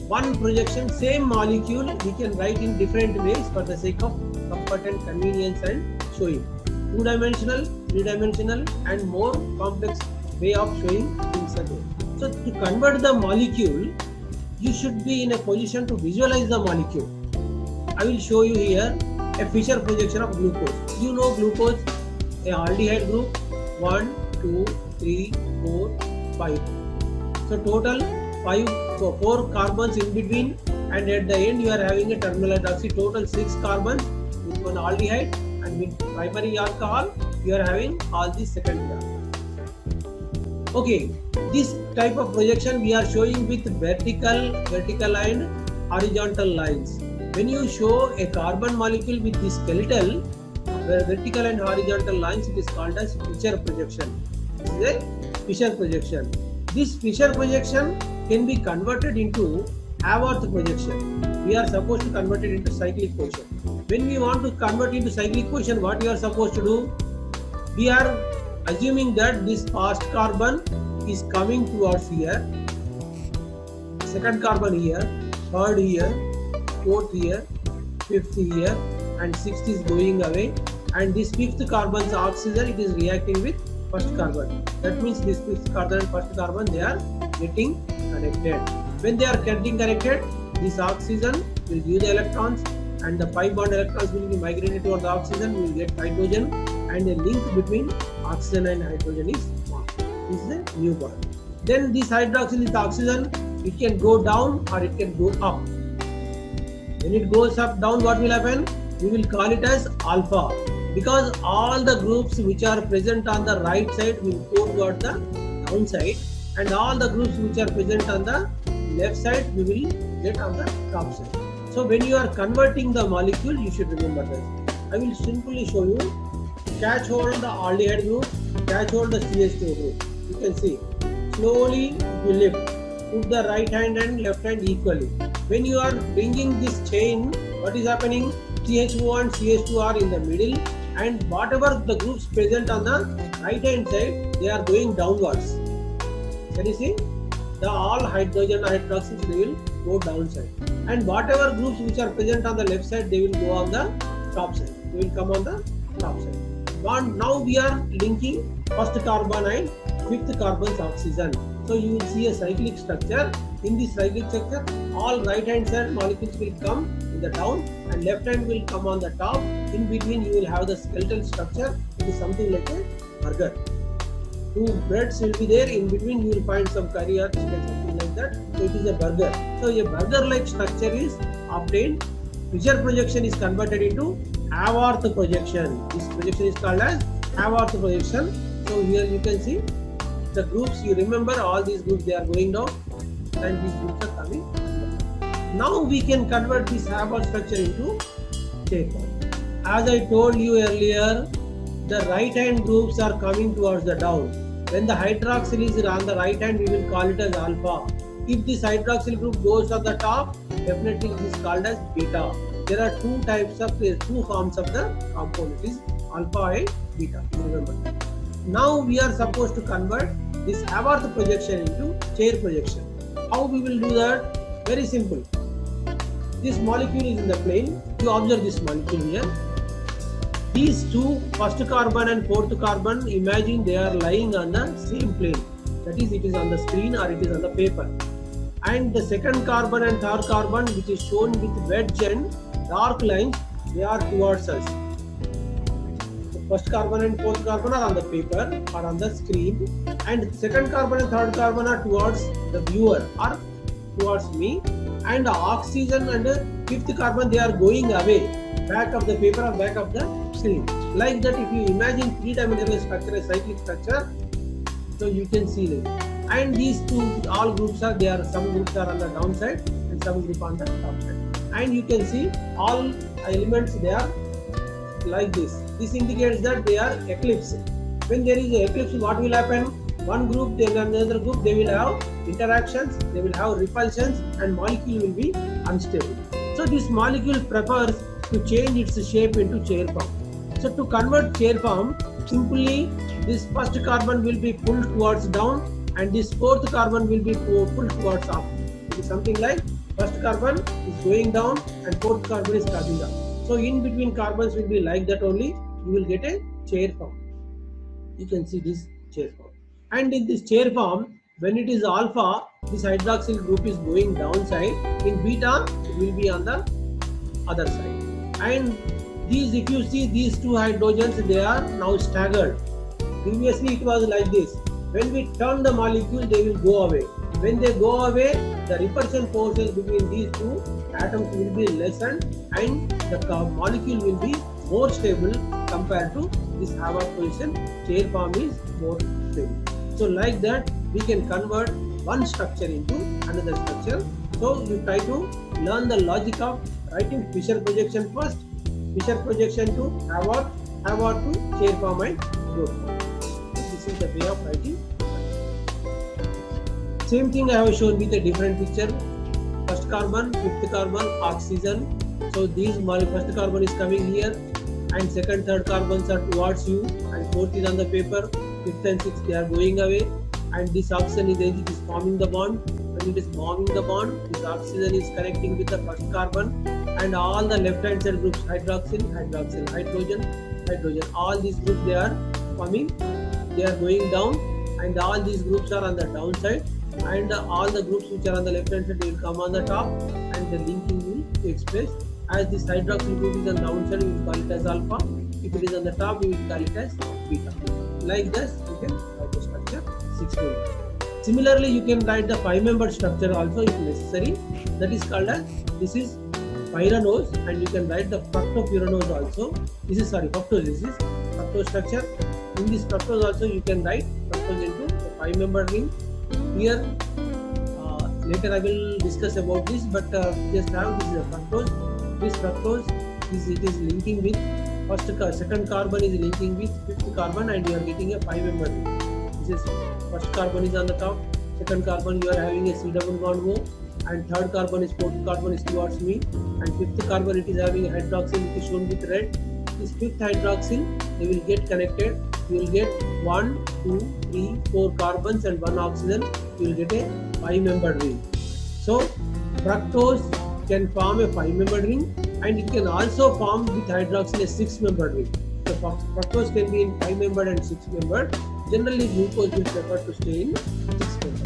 one projection, same molecule we can write in different ways for the sake of comfort and convenience and showing. Two-dimensional, three-dimensional and more complex way of showing things are there. So to convert the molecule, you should be in a position to visualize the molecule. I will show you here a Fischer projection of glucose. You know glucose, a aldehyde group, 1, 2, 3, 4, 5. So total 4 carbons in between, and at the end you are having a terminal hydroxy, total 6 carbons with one aldehyde, and with primary alcohol you are having all these secondary alcohols. Okay, this type of projection we are showing with vertical and horizontal lines. When you show a carbon molecule with the skeletal vertical and horizontal lines, it is called as Fischer projection. This is a Fischer projection. This Fischer projection can be converted into Haworth projection. We are supposed to convert it into cyclic quotient. When we want to convert into cyclic quotient, what you are supposed to do? We are assuming that this first carbon is coming towards here, second carbon here, third here, fourth here, fifth here, and sixth is going away, and this fifth carbon's oxygen, it is reacting with first carbon. That means this fifth carbon and first carbon, they are getting connected. When they are getting connected, this oxygen will give the electrons, and the pi bond electrons will be migrated towards the oxygen. We will get hydrogen, and the link between oxygen and hydrogen is formed. This is a new bond. Then this hydroxyl with oxygen, it can go down or it can go up. When it goes up, down, what will happen? We will call it as alpha, because all the groups which are present on the right side will go towards the downside, and all the groups which are present on the left side we will get on the top side. So when you are converting the molecule, you should remember this. I will simply show you. Catch hold the aldehyde group, catch hold the CH2 group. You can see slowly you lift. Put the right hand and left hand equally. When you are bringing this chain, what is happening? CH2 and CH2 are in the middle, and whatever the groups present on the right hand side, they are going downwards. Can you see? The all hydrogen hydroxyls, they will go downside, and whatever groups which are present on the left side, they will go on the top side. They will come on the top side. Now we are linking first carbon and fifth carbon's oxygen. So you will see a cyclic structure. In this cyclic structure, all right hand side molecules will come in the down, and left hand will come on the top. In between you will have the skeletal structure. It is something like a burger. 2 breads will be there. In between you will find some curry or chicken, something like that. So it is a burger. So a burger-like structure is obtained. Fischer projection is converted into Haworth projection. This projection is called as Haworth projection. So here you can see the groups. You remember all these groups, they are going down, and these groups are coming up. Now we can convert this Haworth structure into chair form. As I told you earlier, the right hand groups are coming towards the down. When the hydroxyl is on the right hand, we will call it as alpha. If this hydroxyl group goes on the top, definitely it is called as beta. There are two forms of the compound. It is alpha and beta. Remember. Now we are supposed to convert this Haworth projection into chair projection. How we will do that? Very simple. This molecule is in the plane. You observe this molecule here. These two, first carbon and fourth carbon, imagine they are lying on the same plane. That is, it is on the screen or it is on the paper. And the second carbon and third carbon, which is shown with wedge and dark lines, they are towards us. The first carbon and fourth carbon are on the paper or on the screen, and second carbon and third carbon are towards the viewer or towards me, and the oxygen and the fifth carbon, they are going away, back of the paper or back of the screen. Like that, if you imagine three-dimensional structure, a cyclic structure, so you can see it. And these two, all groups are there. Some groups are on the downside and some group on the top side. And you can see all elements, they are like this. This indicates that they are eclipsed. When there is an eclipse, what will happen? One group, then another group, they will have interactions, they will have repulsions, and molecule will be unstable. So this molecule prefers to change its shape into chair form. So to convert chair form, simply this first carbon will be pulled towards down, and this fourth carbon will be pulled towards up. It is something like First carbon is going down and fourth carbon is coming up. So in between carbons will be like that only. You will get a chair form. You can see this chair form. And in this chair form, when it is alpha, this hydroxyl group is going downside. In beta, it will be on the other side. And these, if you see these two hydrogens, they are now staggered. Previously it was like this. When we turn the molecule, they will go away. When they go away, the repulsion forces between these two atoms will be lessened and the molecule will be more stable compared to this Hayward position. Chair form is more stable. So like that, we can convert one structure into another structure. So you try to learn the logic of writing Fischer projection first, Fischer projection to Hayward, Hayward to chair form and growth form. This is the way of writing. Same thing I have shown with a different picture. First carbon, fifth carbon, oxygen. So these first carbon is coming here and second, third carbons are towards you and fourth is on the paper. Fifth and sixth they are going away and this oxygen is forming the bond. When it is forming the bond, this oxygen is connecting with the first carbon and all the left hand side groups, hydroxyl, hydroxyl, hydrogen, hydrogen, all these groups they are forming, they are going down and all these groups are on the downside and all the groups which are on the left hand side will come on the top and the linking will take place. As this hydroxyl group is on the downside, we will call it as alpha. If it is on the top, we will call it as beta. Like this, you can write the structure 6 members. Similarly, you can write the 5-membered structure also if necessary. That is called as, this is pyranose and you can write the fructopyranose also. This is fructose. This is fructose structure. In this fructose also you can write fructose into the 5-membered ring. Here later I will discuss about this, but just now this is a fructose. This fructose it is linking with second carbon is linking with fifth carbon and you are getting a 5-membered ring. This is first carbon is on the top, second carbon you are having a C double bond O, and third carbon is fourth carbon is towards me, and fifth carbon it is having a hydroxyl which is shown with red. This fifth hydroxyl they will get connected. You will get 1, 2, 3, 4 carbons and 1 oxygen. You will get a 5-membered ring. So fructose can form a 5-membered ring and it can also form with hydroxyl a 6-membered ring. So fructose can be in 5-membered and 6-membered. Generally glucose will prefer to stay in 6-membered.